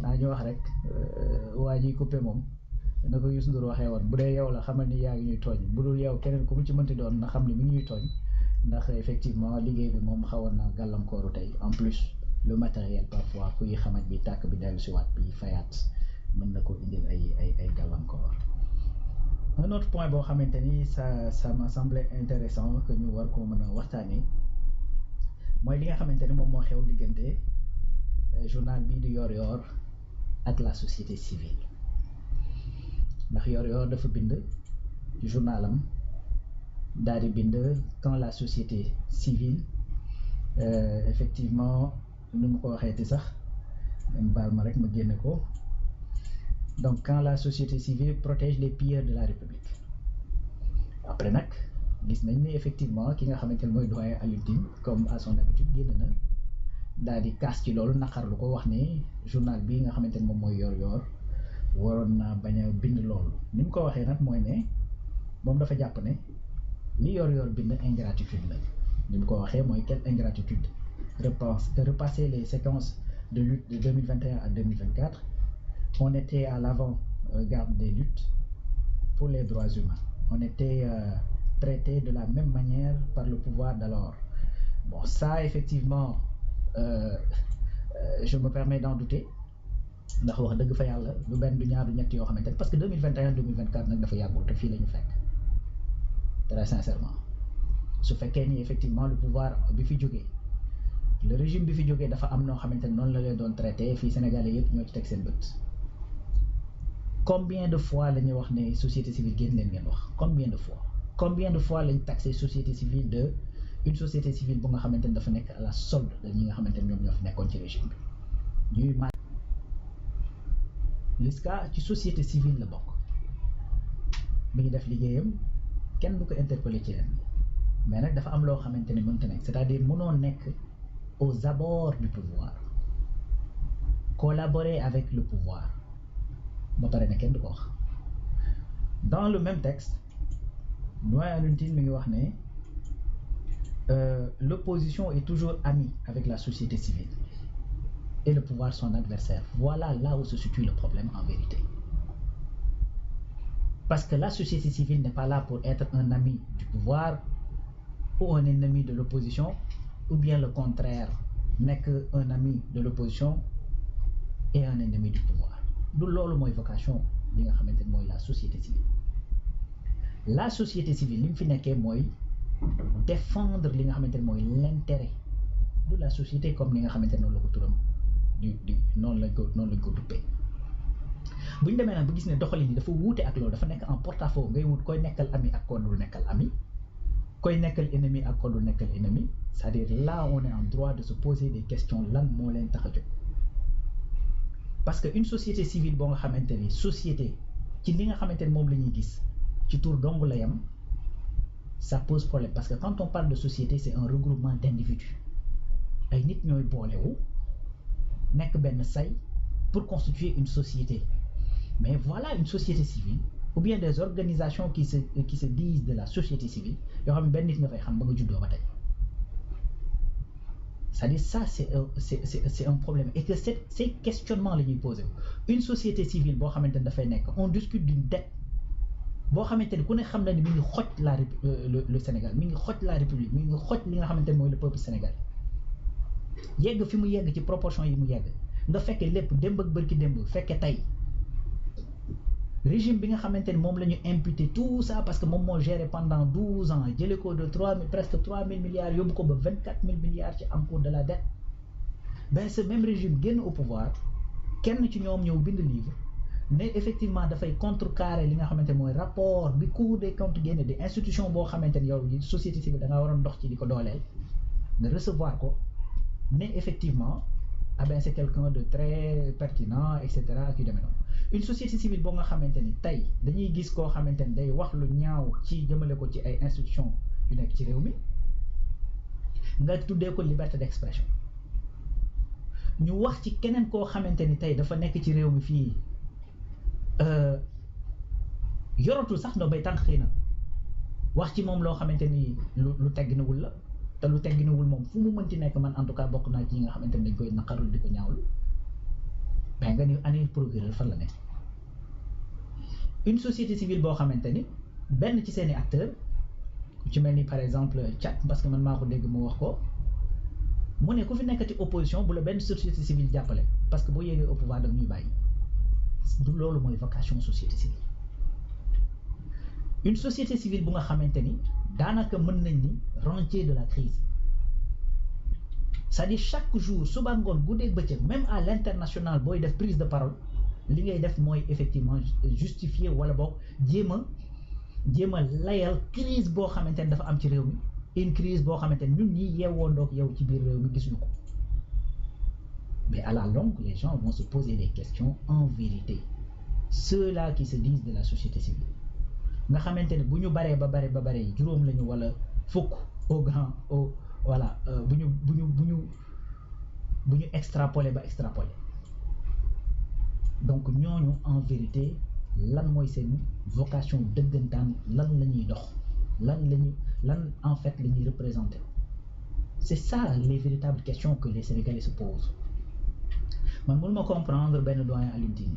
naa ñu wax rek waa ji coupé moom na ko Youssou Ndour waxee woon bu dee yow la xamal ni yaa ngi ñuy tooñ bu dul yow keneen ku mu ci mënti doon na xam ne mi ngi ñuy tooñ ndax effectivement liggéey bi moom xawoon na gàllankooru tey en plus le matériel parfois kuy xamaj bi tàkk bi dellu si waat bi fayaat mën na ko indil ay gàllankoor. Un autre point boo xamante ni ça m'a semblé intéressant que ñu war koo mën a waxtaanee mooy li nga xamante ni moom moo xew diggante journal bii di Yoor Yoor ak la société civile ndax Yoor Yoor dafa bind journalam daal di bind quand la société civile effectivement nu mu ko waxeeti sax baal ma rek ma génne ko donc quand la société civile protège les pilleurs de la République après nag gis nañ ne effectivement ki nga xamante ne mooy doyen Alioune Tine comme à son habitude génn na daal di kaas ci loolu naqarlu ko wax ne journal bii nga xamante ne moom mooy Yoor Yoor waroon naa bañ a bind loolu ni mu ko waxee nag mooy ne moom dafa jàpp ne li Yoor Yoor bind ingratitude la ni mu ko waxee mooy quelle ingratitude repasser les séquences de lutte de 2021 à 2024 on était à l'avant-garde des luttes pour les droits humains on était traité de la même manière par le pouvoir d'alors bon ça effectivement je me permets d'en douter ndax wax dëgg fa yàlla du benn du ñaar du ñett yoo xamante ne parce que 2021 2024 nag dafa yàggul te fii la ñu fekk très sincèrement su fekkee ni effectivement le pouvoir bi fi jógee le régime bi fi jógee dafa am noo xamante ne noonu la leen doon traité fii Sénégalais yëpp ñoo ci teg seen bët combien de fois la ñuy wax ne société civile génn leen ngeen wax combien de fois lañ taxé société civile de une société civile bu nga xamante ne dafa nekk à la solde de ñi nga xamante ne ñoom ñoo fi nekkoon ci régime bi ñuy ma LISCA ci société civile la bokk mi ngi def liggéeyam kenn du ko interpellé ci leen mais nag dafa am loo xamante ne mënta nekk c'est-à-dire mënoo nekk aux abords du pouvoir collaborer avec le pouvoir ba pare ne kenn du ko wax dans le même texte doyen Alioune Tine mi ngi wax ne l'opposition est toujours amie avec la société civile et le pouvoir son adversaire. Voilà là où se situe le problème en vérité. Parce que la société civile n'est pas là pour être un ami du pouvoir ou un ennemi de l'opposition, ou bien le contraire, n'est qu'un ami de l'opposition et un ennemi du pouvoir. D'où loolu mooy vocation li nga xamante ne mooy la société civile. La société civile li mu fi nekkee mooy défendre li nga xamante ne mooy l'intérêt de la société comme li nga xamante ne noonu la ko turam noonu lañ ko duppee bu ñu demee nag bu gis ne doxalin yi dafa wuute ak loolu dafa nekk en porte-à-faux ngay wut koy nekkal ami ak ko dul nekkal ami koy nekkal ennemi ak ko dul nekkal ennemi c'est-à-dire là on est en droit de se poser des questions lan moo leen tax a jóg parce que une société civile boo nga xamante ni société ci li nga xamante ne moom la ñuy gis ci tur dong la yam ça pose problème parce que quand on parle de société c'est un regroupement d'individus ay nit ñooy boolewu nekk benn say pour constituer une société mais voilà une société civile ou bien des organisations qui se disent de la société civile yoo xam ne benn nit nga fay xam ba nga juddoo ba tey c'est-à-dire ça c'est un problème et que ces questionnements la ñuy posé une société civile boo xamante ne dafay nekk on discute d'une dette boo xamante ni ku ne xam na ni mi ngi xoj le Sénégal mi ngi xoj la République mi ngi xoj li nga xamante ne mooy le peuple sénégalais yegg fi mu yegg ci proportion yi mu yegg nga fekke lépp démb ak bërki démb fekke tey régime bi nga xamante ni moom la ñu imputé tout ça parce que moom moo géré pendant 12 ans jëlee ko de presque 3000 milliards yóbbu ko ba 24000 milliards ci encours de la dette ben ce même régime génn au pouvoir kenn ci ñoom ñëw bind livre ne effectivement dafay contrecarrer li nga xamante ne mooy rapport bi Cour des comptes génne di institution boo xamante ni yow société civile da ngaa waroon dox ci di ko dooleel nga recevoir ko ne effectivement ah ben c'est quelqu'un de très pertinent et cetera ak yu demee noonu une société civile boo nga xamante ni tey dañuy gis koo xamante ni day wax lu ñaaw ci jëmale ko ci ay institutions yu nekk ci réew mi nga tuddee ko liberté d'expression ñu wax ci keneen koo xamante ni tey dafa nekk ci réew mi fii yoratul sax no bay tànk xëy na wax ci moom loo xamante ni lu tegginawul la te lu tegginawul moom fu mu mënti nekk man en tout cas bokk naa ci ñi nga xamante ni dañ koy naqarul di ko ñaawlu ben waaye nga ni ani procureur fan la ne. Une société civile boo xamante ni benn ci seeni acteur ku ci mel ni par exemple Thiat parce que man maa ko dégg mu wax ko mu ne ku fi nekkati opposition bu la benn société civile jàppale parce que boo yéegee au pouvoir daf ñuy bàyyi. du loolu mooy vocation société civile. Une société civile bu nga xamante ni daanaka mën nañ ni rentier de la crise, c'est-à-dire chaque jour suba ngoon guddeeg bëccëg même à l'international booy def prise de parole li ngay def mooy effectivement justifier wala boog jéem a layal crise boo xamante ni dafa am ci réew mi, une crise boo xamante ni ñun ñi yeewoondoog yow ci biir réew mi gisuñu ko. Mais à la longue, les gens vont se poser des questions en vérité. Ceux-là qui se disent de la société civile nga xamante ne bu ñu baree ba bare juróom lañu wala fukk au grand au voilà bu ñu extrapoler ba extrapoler. Donc ñooñu en vérité lan mooy seen vocation dëggantaan lan la ñuy dox lan en fait la ñuy représenter. C'est ça les véritables questions que les Sénégalais se posent. Man mënuma comprendre benn doyen Alioune Tine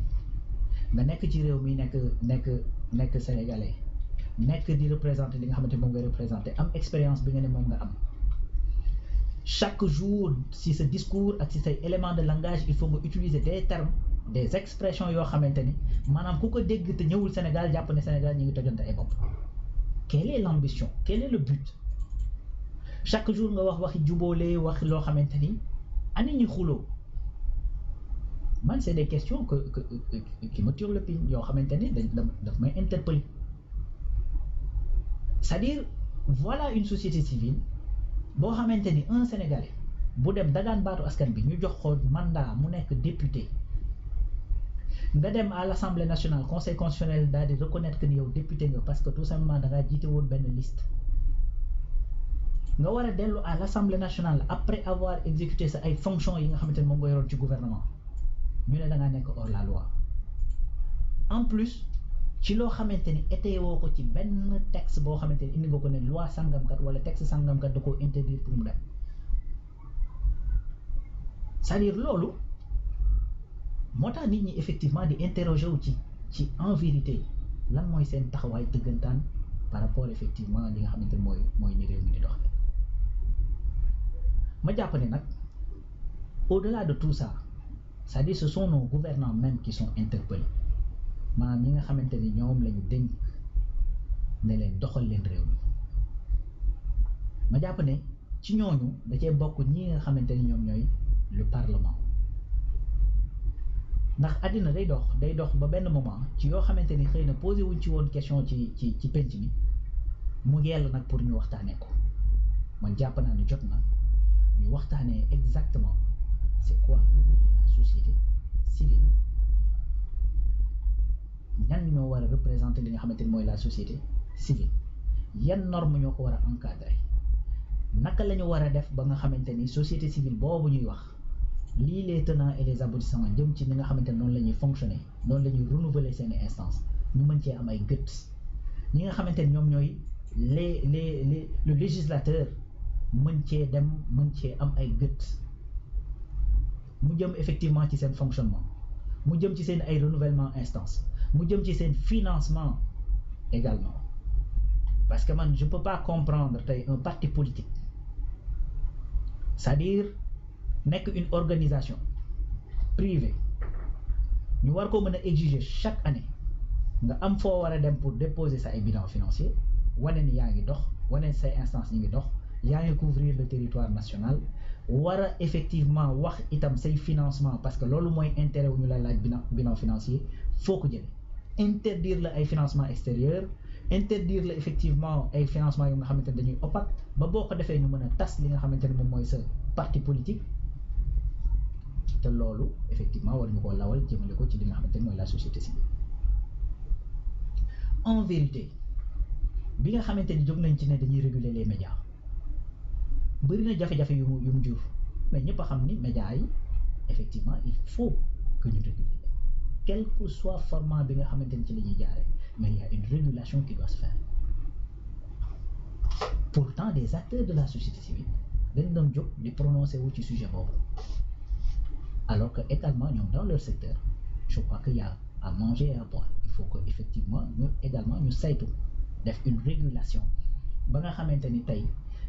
nga nekk ci réew mi nekk sénégalais nekk di représenter li nga xamante moom ngay représenter am expérience bi nga ne moom nga am chaque jour si sa discours ak si say éléments de langage il faut nga utiliser des termes des expressions yoo xamante ni maanaam ku ko dégg te ñëwul Sénégal jàpp ne Sénégal ñu ngi tojante ay bopp. Quelle est l'ambition? Quel est le but? Chaque jour nga waxi jubóole wax loo xamante ni ani ñi xuloo. Man c'est des questions qui me turlupinent yoo xamante ni daf may interpeller. C'est-à-dire voilà une société civile boo xamante ni un Sénégalais bu dem dagaan baatu askan bi ñu jox ko mandat mu nekk député nga dem à l'Assemblée nationale conseil constitutionnel daal di reconnaître que ni yow député nga parce que tout simplement da ngaa jiite woon benn liste nga war a dellu à l'Assemblée nationale après avoir exécuté sa ay fonctions yi nga xamante ni moom nga yoroon ci gouvernement ñu ne da ngaa nekk hors la loi en plus ci loo xamante ni été woo ko ci benn texte boo xamante ni indi nga ko ne loi sangamkat wala texte sangamkat da koo interdire pour mu dem c'est-à-dire loolu moo tax nit ñi effectivement di interroger wu ci en vérité lan mooy seen taxawaay dëggantaan par rapport effectivement li nga xamante ni mooy ni réew mi di doxale ma jàpp ne nag au-delà de tout ça c'est-à-dire ce sont nos gouvernants même qui sont interpellés maanaam ñi nga xamante ni ñoom lañu dénk ne leen doxal leen réew mi ma jàpp ne ci ñooñu da cee bokk ñi nga xamante ni ñoom ñooy le parlement ndax àddina day dox ba benn moment ci yoo xamante ni xëy na posé wuñ ci woon question ci penc mi mu yell nag pour ñu waxtaanee ko man jàpp naa ne jot na ñu waxtaanee exactement c'est quoi la société civile ñan ñoo war a représenter li nga xamante ni mooy la société civile yan normes ñoo ko war a encadrer naka la ñu war a def ba nga xamante ni société civile boobu ñuy wax lii les tenants et les aboutissants jëm ci ni nga xamante ne noonu la ñuy fonctionner noonu la ñuy renouveler seeni instances ñu mën cee am ay gët ñi nga xamante ne ñoom ñooy le législateur mën cee dem mën cee am ay gët mu jëm effectivement ci seen fonctionnement mu jëm ci seen ay renouvellement instance mu jëm ci seen financement également parce que man je peux pas comprendre tey un parti politique c'est-à-dire nekk une organisation privée ñu war ko mën a exiger chaque année nga am foo war a dem pour déposer sa ay bilan financier wane ni yaa ngi dox wane say instance ñi ngi dox yaa ngi couvrir le territoire national war a effectivement wax itam say financement parce que loolu mooy intérêt wu ñu la laaj bilan financier foo ko jëlee interdire la ay financement extérieur interdire la effectivement ay financement yu nga xamante ne dañuy opaque ba boo ko defee ñu mën a tas li nga xamante ne moom mooy sa parti politique te loolu effectivement war ñu koo lawal jëmale ko ci li nga xamante ne mooy la société civile en vérité bi nga xamante ni jóg nañ ci ne dañuy réguler les médias bëri na jafe-jafe yu mu jur mais ñëpp a xam ni médias yi effectivement il faut que ñu réguler quel que soit format bi nga xamante ni ci la ñuy jaaree mais il y a une régulation qui doit se faire pourtant des acteurs de la société civile dañ doon jóg di prononcer wu ci sujet boobu alors que également ñoom dans leur secteur je crois qu'il y a à manger et à boire il faut que effectivement ñu également ñu saytu def une régulation ba nga xamante ni tey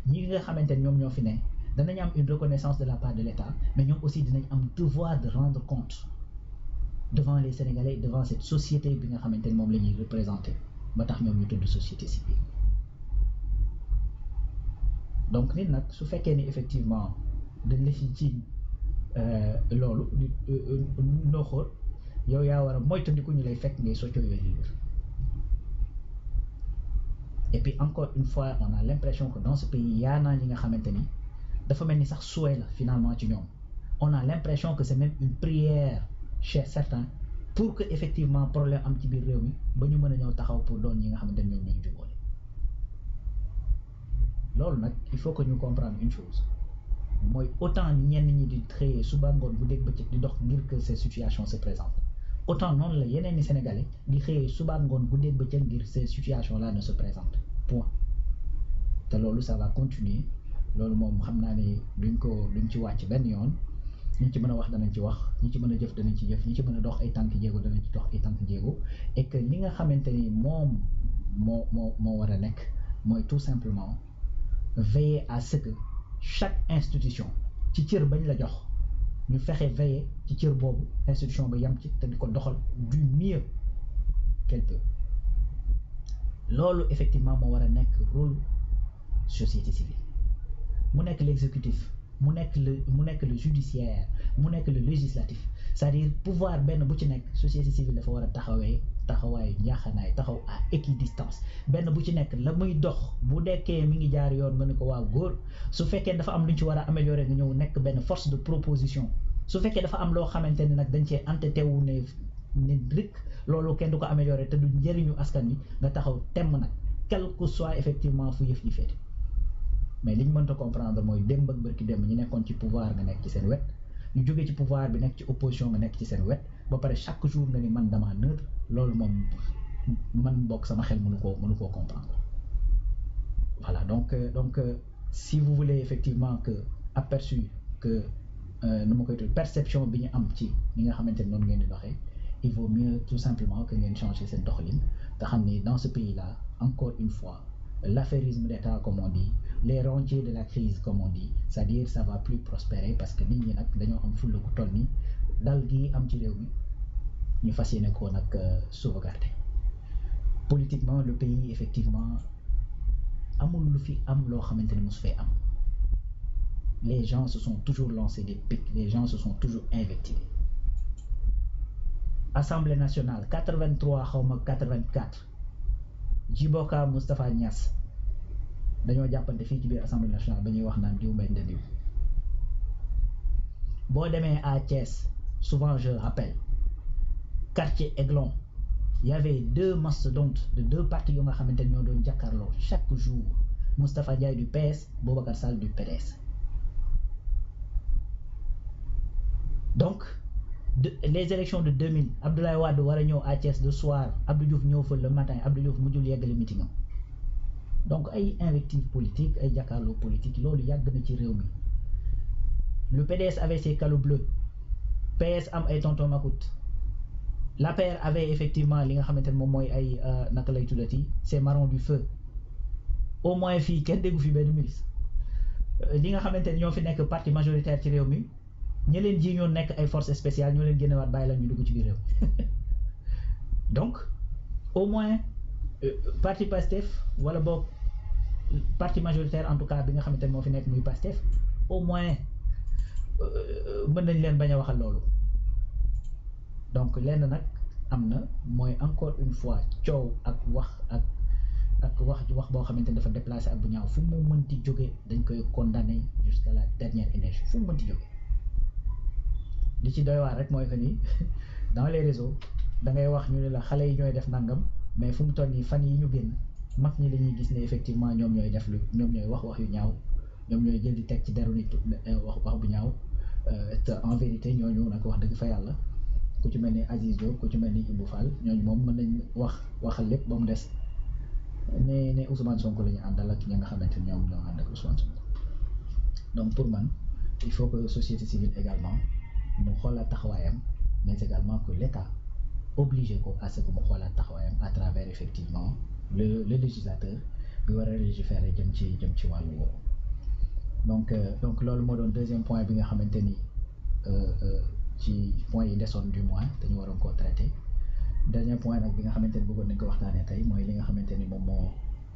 ñi nga xamante ni ñoom ñoo fi ne danañ am une reconnaissance de la part de l'État mais ñoom aussi dinañ am devoir de rendre compte devant les Sénégalais devant cette société bi nga xamante ni moom la ñuy représenter ba tax ñoom ñu tudd société civile. Donc nit nag su fekkee ni effectivement dañ la ci jiiñ loolu noo xool yow yaa war a moytandiku ñu lay fekk ngay soccoo yooyu livre. Et puis encore une fois on a l'impression que dans ce pays yaa naa ñi nga xamante ni dafa mel ni sax souhait la finalement ci ñoom on a l'impression que c'est même une prière chez certains pour que effectivement problème am ci biir réew mi ba ñu mën a ñëw taxaw pour doon ñi nga xamante ni ñoom ñooy jubóole. Loolu nag il faut que ñu comprendre une chose mooy autant ñenn ñi di xëyee suba ngoon bu dégg bëccëg di dox ngir que ces situations se présentent autant noonu la yeneen ni Sénégalais di xëyee suba ngoon bu dégg bëccëg ngir ces situations là ne se présentent point. te loolu ça va continuer loolu moom xam naa ne duñ ci wàcc benn yoon ñi ci mën a wax danañ ci wax ñi ci mën a jëf danañ ci jëf ñi ci mën a dox ay tànk jéego danañ ci dox ay tànk jéego et que li nga xamante ni moom moo war a nekk mooy tout simplement veiller à ce que chaque institution ci cër bañ la jox ñu fexe veiller ci cër boobu institution ba yam ci te di ko doxal du mieux qu'elle peut. Loolu effectivement moo war a nekk rôle société civile mu nekk l'exécutif mu nekk le judiciaire mu nekk le législatif c'est-à-dire pouvoir benn bu ci nekk société civile dafa war a taxawaayu njaaxanaay taxaw à équidistance benn bu ci nekk la muy dox bu dekkee mi ngi jaar yoon nga ne ko waaw góor su fekkee dafa am lu ñu ci war a améliorer nga ñëw nekk benn force de proposition su fekkee dafa am loo xamante ne nag dañ cee entêté wu ne rek loolu kenn du ko améliorer te du njëriñu askan wi nga taxaw temm nag quel que soit effectivement fu yëf yi féete mais li ñu mënta comprendre mooy démb ak bërki démb ñu nekkoon ci pouvoir nga nekk ci seen wet ñu jógee ci pouvoir bi nekk ci opposition nga nekk ci seen wet ba pare chaque jour nga ni man dama neutre loolu moom man bokk sama xel mënu koo comprendre. Voilà donc si vous voulez effectivement que aperçu que nu ma koy tudd perception bi ñu am ci li nga xamante ne noonu ngeen di doxee il vaut mieux tout simplement que ngeen changer seen doxalin te xam ni dans ce pays là encore une fois l'affairisme d'État comme on dit les rentiers de la crise comme on dit c'est-à-dire ça va plus prospérer parce que nit ñi nag dañoo am fulla gu toll ni dal gi am ci réew mi ñu fas yéene koo nag sauvegarder. Politiquement le pays effectivement amul lu fi am loo xamante ne mosu fee am les gens se sont toujours lancés des pics les gens se sont toujours invectivés. Assemblée nationale 83 xawma 84 Djiboka Moustapha Niass dañoo jàppante fii ci biir assemblée nationale ba ñuy wax naan diw mbay diw. Boo demee à Thiès souvent je rappelle quartier Aiglon il y avait deux mastodontes de deux partis yoo nga xamante ne ñoo doon jàkkaarloo chaque jour Moustapha Ndiaye du PS Boubacar Sall du PDS. Donc les élections de 2000 Abdoulaye Wade war a ñëw à Thiès le soir Abdou Diouf ñëw fa le matin Abdou Diouf mujjul yeggale meeting am donc ay invectives politiques ay jàkkaarloo politique loolu yàgg na ci réew mi. Le PDS avait ses calots bleus PS am ay tonton Macoute l'APR avait effectivement li nga xamante ne moom mooy ay naka lay tuddati c'est marron du feu au moins fii kenn déggu fi benn ministre li nga xamante ne ñoo fi nekk parti majoritaire ci réew mi ñi leen ji ñoo nekk ay forces spéciales ñoo leen génnewaat bàyyi la ñu dugg ci biir réew donc au moins parti Pastef wala boog parti majoritaire en tout cas bi nga xamante ne moo fi nekk muy Pastef au moins mën nañ leen bañ a waxal loolu. Donc lenn nag am na mooy encore une fois coow ak wax boo xamante ne dafa déplacé ak bu ñaaw fu mu mënti jóge dañ koy condamner jusqu'à la dernière énergie fu mu mënti jóge. Li ci doy waar rek mooy que ni dans les réseaux da ngay wax ñu ne la xale yi ñooy def nangam mais fu mu toll nii fan yi ñu génn mag ñi la ñuy gis ne effectivement ñoom ñooy def ñoom ñooy wax yu ñaaw ñoom ñooy jël di teg ci deru nit wax bu ñaaw te en vérité ñooñu nag wax dëgg fa yàlla. Ku ci mel ni Aziz Diop ku ci mel ni Ibou Fall ñooñu moom mën nañ waxal lépp ba mu des ne Ousmane Sonko la ñu àndal ak ñi nga xamante ni ñoom ñoo ànd ak Ousmane Sonko. Donc pour man il faut que société civile également mu xoolaat taxawaayam mais également que l'État obligé ko à ce que mu xoolaat taxawaayam à travers effectivement le législateur bi war a légiférer jëm ci wàllu woowu donc loolu moo doon deuxième point bi nga xamante ni ci point yi desoon du moins dañu waroon koo traité dernier point nag bi nga xamante ni bëggoon nañ ko waxtaanee tey mooy li nga xamante ni moom moo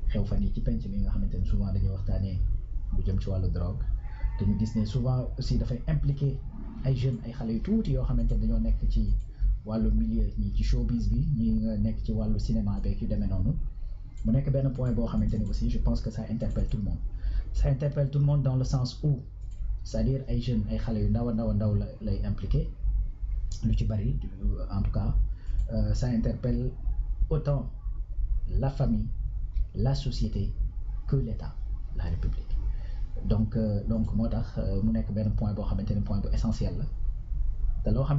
xew fan yi ci penc mi nga xamante ni souvent dañuy waxtaanee lu jëm ci wàllu drogue te ñu gis ne souvent aussi dafay impliqué ay jeunes ay xale yu tuuti yoo xamante ni dañoo nekk ci wàllu milieu ñii ci showbiz bi ñii nga nekk ci wàllu cinéma beeg yu demee noonu mu nekk benn point boo xamante ni aussi je pense que ça interpelle tout le monde ça interpelle tout le monde dans le sens où c'est-à-dire ay jeunes ay xale yu ndaw a ndaw la lay impliqué lu ci bari en tout cas ça interpelle autant la famille la société que l'État la République donc moo tax mu nekk benn point boo xamante ni point bu essentiel la te loo xam